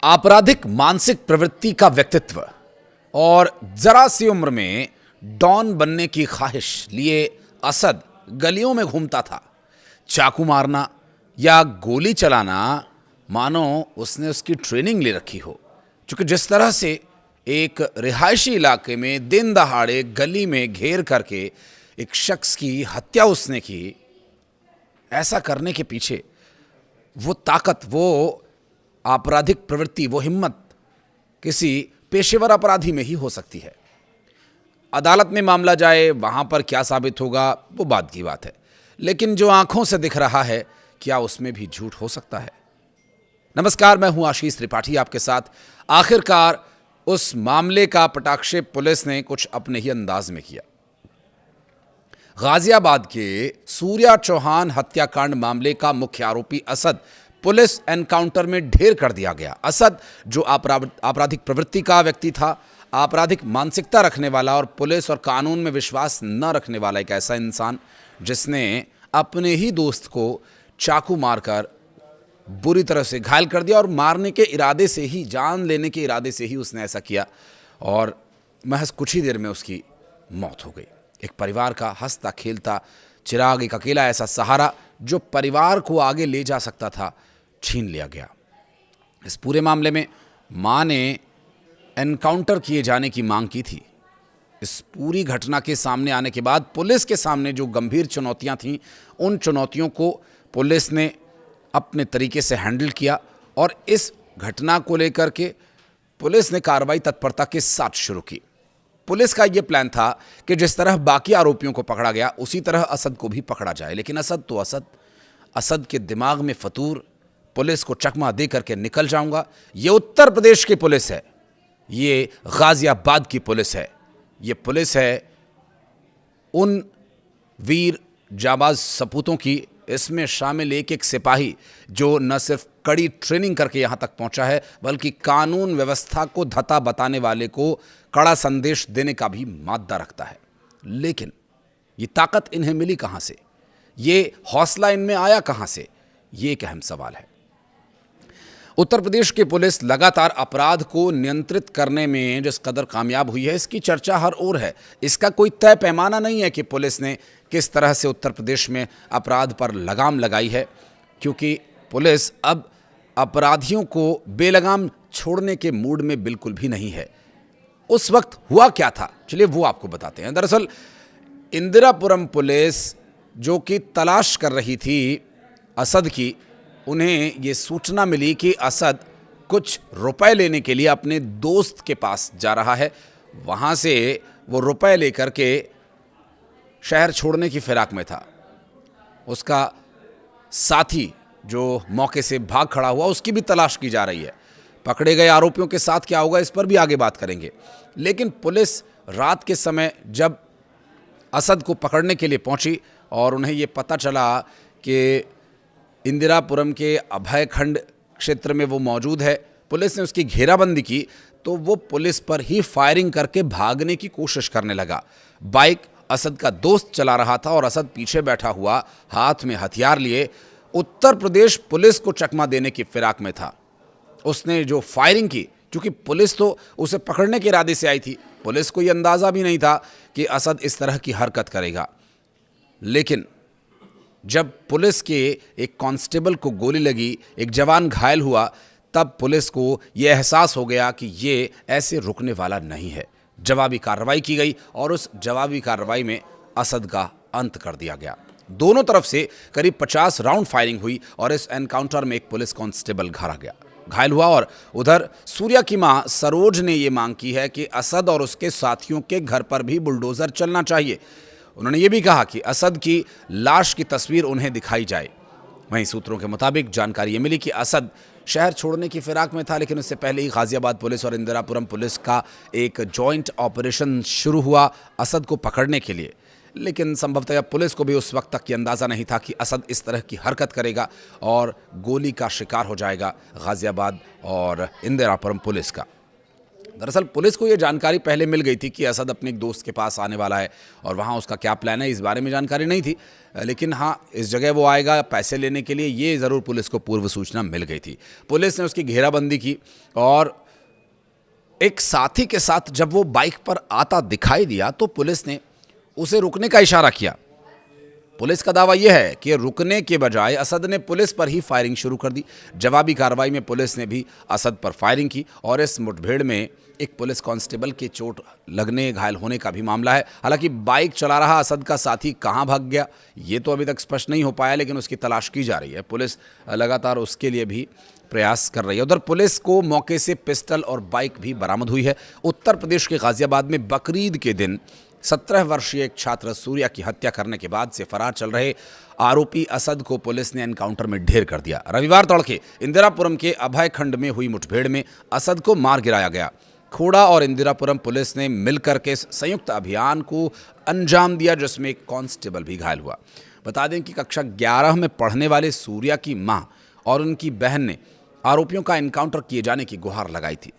आपराधिक मानसिक प्रवृत्ति का व्यक्तित्व और जरा सी उम्र में डॉन बनने की ख्वाहिश लिए असद गलियों में घूमता था। चाकू मारना या गोली चलाना मानो उसने उसकी ट्रेनिंग ले रखी हो, क्योंकि जिस तरह से एक रिहायशी इलाके में दिन दहाड़े गली में घेर करके एक शख्स की हत्या उसने की, ऐसा करने के पीछे वो ताकत, वो आपराधिक प्रवृत्ति, वो हिम्मत किसी पेशेवर अपराधी में ही हो सकती है। अदालत में मामला जाए, वहां पर क्या साबित होगा वो बात की बात है, लेकिन जो आंखों से दिख रहा है क्या उसमें भी झूठ हो सकता है? नमस्कार, मैं हूं आशीष त्रिपाठी आपके साथ। आखिरकार उस मामले का पटाक्षेप पुलिस ने कुछ अपने ही अंदाज में किया। गाजियाबाद के सूर्या चौहान हत्याकांड मामले का मुख्य आरोपी असद पुलिस एनकाउंटर में ढेर कर दिया गया। असद, जो आपराधिक प्रवृत्ति का व्यक्ति था, आपराधिक मानसिकता रखने वाला और पुलिस और कानून में विश्वास न रखने वाला एक ऐसा इंसान जिसने अपने ही दोस्त को चाकू मारकर बुरी तरह से घायल कर दिया और मारने के इरादे से ही, जान लेने के इरादे से ही उसने ऐसा किया और महज कुछ ही देर में उसकी मौत हो गई। एक परिवार का हंसता खेलता चिराग, एक अकेला ऐसा सहारा जो परिवार को आगे ले जा सकता था, छीन लिया गया। इस पूरे मामले में मां ने एनकाउंटर किए जाने की मांग की थी। इस पूरी घटना के सामने आने के बाद पुलिस के सामने जो गंभीर चुनौतियां थीं, उन चुनौतियों को पुलिस ने अपने तरीके से हैंडल किया और इस घटना को लेकर के पुलिस ने कार्रवाई तत्परता के साथ शुरू की। पुलिस का यह प्लान था कि जिस तरह बाकी आरोपियों को पकड़ा गया उसी तरह असद को भी पकड़ा जाए, लेकिन असद के दिमाग में फतूर, पुलिस को चकमा दे करके निकल जाऊंगा। ये उत्तर प्रदेश की पुलिस है, ये गाजियाबाद की पुलिस है, ये पुलिस है उन वीर जाबाज सपूतों की। इसमें शामिल एक एक सिपाही जो न सिर्फ कड़ी ट्रेनिंग करके यहां तक पहुंचा है, बल्कि कानून व्यवस्था को धता बताने वाले को कड़ा संदेश देने का भी मादा रखता है। लेकिन ये ताकत इन्हें मिली कहां से, ये हौसला इनमें आया कहां से, ये एक अहम सवाल है। उत्तर प्रदेश की पुलिस लगातार अपराध को नियंत्रित करने में जिस कदर कामयाब हुई है, इसकी चर्चा हर ओर है। इसका कोई तय पैमाना नहीं है कि पुलिस ने किस तरह से उत्तर प्रदेश में अपराध पर लगाम लगाई है, क्योंकि पुलिस अब अपराधियों को बेलगाम छोड़ने के मूड में बिल्कुल भी नहीं है। उस वक्त हुआ क्या था, चलिए वो आपको बताते हैं। दरअसल इंदिरापुरम पुलिस जो कि तलाश कर रही थी असद की, उन्हें ये सूचना मिली कि असद कुछ रुपए लेने के लिए अपने दोस्त के पास जा रहा है। वहाँ से वो रुपए लेकर के शहर छोड़ने की फिराक में था। उसका साथी जो मौके से भाग खड़ा हुआ, उसकी भी तलाश की जा रही है। पकड़े गए आरोपियों के साथ क्या होगा इस पर भी आगे बात करेंगे। लेकिन पुलिस रात के समय जब असद को पकड़ने के लिए पहुंची और उन्हें ये पता चला कि इंदिरापुरम के अभयखंड क्षेत्र में वो मौजूद है, पुलिस ने उसकी घेराबंदी की, तो वो पुलिस पर ही फायरिंग करके भागने की कोशिश करने लगा। बाइक असद का दोस्त चला रहा था और असद पीछे बैठा हुआ, हाथ में हथियार लिए, उत्तर प्रदेश पुलिस को चकमा देने की फिराक में था। उसने जो फायरिंग की, क्योंकि पुलिस तो उसे पकड़ने के इरादे से आई थी, पुलिस को यह अंदाजा भी नहीं था कि असद इस तरह की हरकत करेगा। लेकिन जब पुलिस के एक कांस्टेबल को गोली लगी, एक जवान घायल हुआ, तब पुलिस को यह एहसास हो गया कि ये ऐसे रुकने वाला नहीं है। जवाबी कार्रवाई की गई और उस जवाबी कार्रवाई में असद का अंत कर दिया गया। दोनों तरफ से करीब 50 राउंड फायरिंग हुई और इस एनकाउंटर में एक पुलिस कांस्टेबल घायल हुआ। और उधर सूर्या की मां सरोज ने यह मांग की है कि असद और उसके साथियों के घर पर भी बुलडोजर चलना चाहिए। उन्होंने ये भी कहा कि असद की लाश की तस्वीर उन्हें दिखाई जाए। वहीं सूत्रों के मुताबिक जानकारी ये मिली कि असद शहर छोड़ने की फिराक में था, लेकिन उससे पहले ही गाजियाबाद पुलिस और इंदिरापुरम पुलिस का एक जॉइंट ऑपरेशन शुरू हुआ असद को पकड़ने के लिए। लेकिन संभवतः पुलिस को भी उस वक्त तक ये अंदाज़ा नहीं था कि असद इस तरह की हरकत करेगा और गोली का शिकार हो जाएगा गाजियाबाद और इंदिरापुरम पुलिस का। दरअसल पुलिस को ये जानकारी पहले मिल गई थी कि असद अपने एक दोस्त के पास आने वाला है और वहाँ उसका क्या प्लान है, इस बारे में जानकारी नहीं थी। लेकिन हाँ, इस जगह वो आएगा पैसे लेने के लिए, ये ज़रूर पुलिस को पूर्व सूचना मिल गई थी। पुलिस ने उसकी घेराबंदी की और एक साथी के साथ जब वो बाइक पर आता दिखाई दिया तो पुलिस ने उसे रुकने का इशारा किया। पुलिस का दावा यह है कि रुकने के बजाय असद ने पुलिस पर ही फायरिंग शुरू कर दी। जवाबी कार्रवाई में पुलिस ने भी असद पर फायरिंग की और इस मुठभेड़ में एक पुलिस कांस्टेबल के चोट लगने, घायल होने का भी मामला है। हालांकि बाइक चला रहा असद का साथी कहां भाग गया ये तो अभी तक स्पष्ट नहीं हो पाया, लेकिन उसकी तलाश की जा रही है। पुलिस लगातार उसके लिए भी प्रयास कर रही है। उधर पुलिस को मौके से पिस्टल और बाइक भी बरामद हुई है। उत्तर प्रदेश के गाजियाबाद में बकरीद के दिन 17 वर्षीय एक छात्र सूर्या की हत्या करने के बाद से फरार चल रहे आरोपी असद को पुलिस ने एनकाउंटर में ढेर कर दिया। रविवार तड़के इंदिरापुरम के अभय खंड में हुई मुठभेड़ में असद को मार गिराया गया। खोड़ा और इंदिरापुरम पुलिस ने मिलकर के इस संयुक्त अभियान को अंजाम दिया, जिसमें एक कांस्टेबल भी घायल हुआ। बता दें कि कक्षा 11 में पढ़ने वाले सूर्या की मां और उनकी बहन ने आरोपियों का एनकाउंटर किए जाने की गुहार लगाई थी।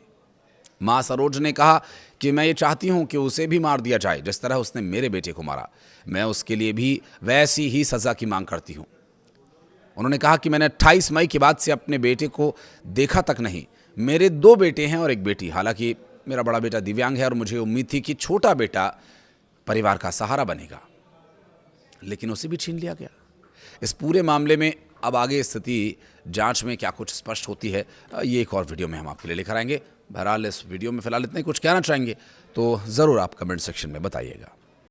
मां सरोज ने कहा कि मैं ये चाहती हूं कि उसे भी मार दिया जाए जिस तरह उसने मेरे बेटे को मारा। मैं उसके लिए भी वैसी ही सजा की मांग करती हूं। उन्होंने कहा कि मैंने 28 मई के बाद से अपने बेटे को देखा तक नहीं। मेरे 2 बेटे हैं और एक बेटी। हालांकि मेरा बड़ा बेटा दिव्यांग है और मुझे उम्मीद थी कि छोटा बेटा परिवार का सहारा बनेगा, लेकिन उसे भी छीन लिया गया। इस पूरे मामले में अब आगे स्थिति जांच में क्या कुछ स्पष्ट होती है, ये एक और वीडियो में हम आपके लिए लेकर आएंगे। बहरहाल इस वीडियो में फिलहाल इतना ही। कुछ कहना चाहेंगे तो ज़रूर आप कमेंट सेक्शन में बताइएगा।